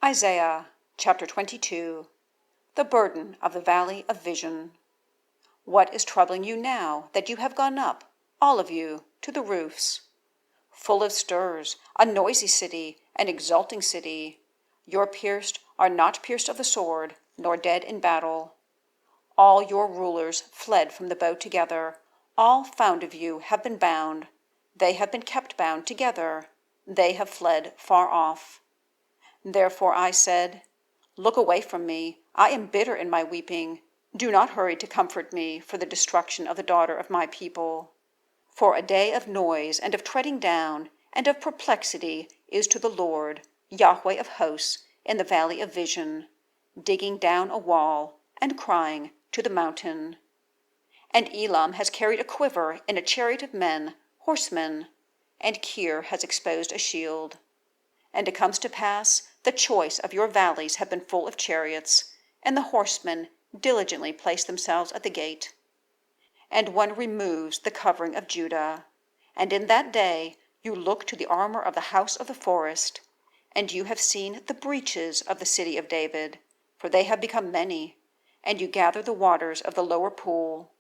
Isaiah chapter 22. The burden of the valley of vision. What is troubling you now that you have gone up, all of you, to the roofs? Full of stirs, a noisy city, an exulting city. Your pierced are not pierced of the sword, nor dead in battle. All your rulers fled from the bow together. All found of you have been bound. They have been kept bound together. They have fled far off. Therefore I said, Look away from me. I am bitter in my weeping. Do not hurry to comfort me for the destruction of the daughter of my people. For a day of noise and of treading down and of perplexity is to the Lord, Yahweh of hosts, in the valley of vision, digging down a wall and crying to the mountain. And Elam has carried a quiver in a chariot of men, horsemen, and Kir has exposed a shield. And it comes to pass, the choice of your valleys have been full of chariots, and the horsemen diligently place themselves at the gate. And one removes the covering of Judah. And in that day you look to the armor of the house of the forest, and you have seen the breaches of the city of David, for they have become many, and you gather the waters of the lower pool.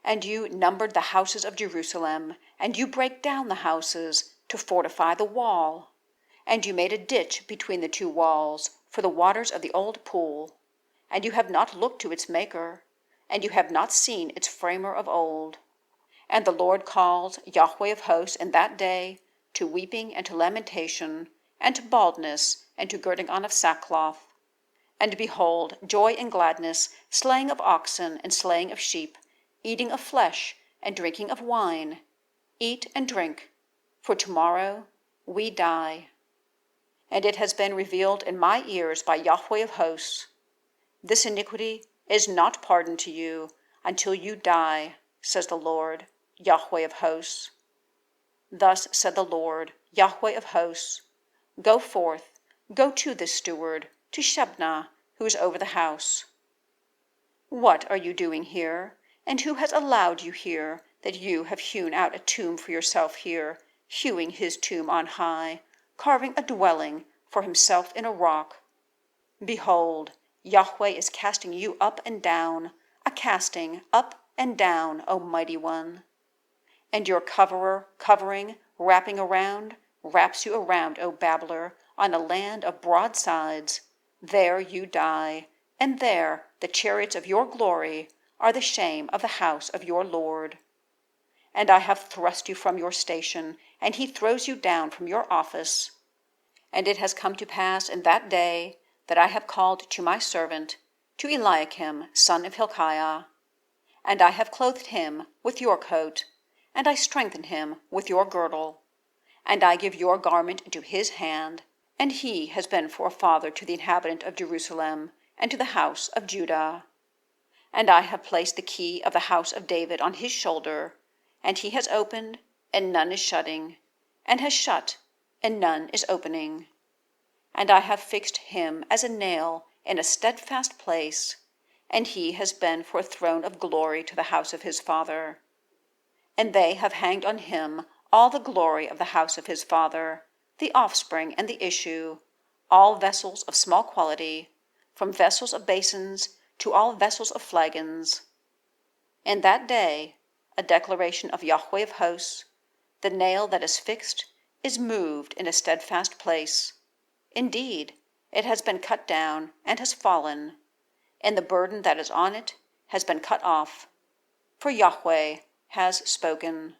And you numbered the houses of Jerusalem, and you break down the houses to fortify the wall. And you made a ditch between the two walls for the waters of the old pool. And you have not looked to its maker, and you have not seen its framer of old. And the Lord calls Yahweh of hosts in that day to weeping and to lamentation, and to baldness, and to girding on of sackcloth. And behold, joy and gladness, slaying of oxen and slaying of sheep, eating of flesh and drinking of wine. Eat and drink, for tomorrow we die. And it has been revealed in my ears by Yahweh of hosts. This iniquity is not pardoned to you until you die, says the Lord, Yahweh of hosts. Thus said the Lord, Yahweh of hosts, Go forth, go to this steward, to Shebna, who is over the house. What are you doing here? And who has allowed you here, that you have hewn out a tomb for yourself here, hewing his tomb on high, carving a dwelling for himself in a rock? Behold, Yahweh is casting you up and down, a casting up and down, O mighty one. And your covering, wrapping around, wraps you around, O babbler, on a land of broad sides. There you die, and there the chariots of your glory are the shame of the house of your Lord. And I have thrust you from your station, and he throws you down from your office. And it has come to pass in that day that I have called to my servant, to Eliakim, son of Hilkiah. And I have clothed him with your coat, and I strengthen him with your girdle. And I give your garment into his hand, and he has been for a father to the inhabitant of Jerusalem, and to the house of Judah. And I have placed the key of the house of David on his shoulder, and he has opened, and none is shutting, and has shut, and none is opening. And I have fixed him as a nail in a steadfast place, and he has been for a throne of glory to the house of his father. And they have hanged on him all the glory of the house of his father, the offspring and the issue, all vessels of small quality, from vessels of basins to all vessels of flagons. In that day, a declaration of Yahweh of hosts, the nail that is fixed is moved in a steadfast place. Indeed, it has been cut down and has fallen, and the burden that is on it has been cut off. For Yahweh has spoken.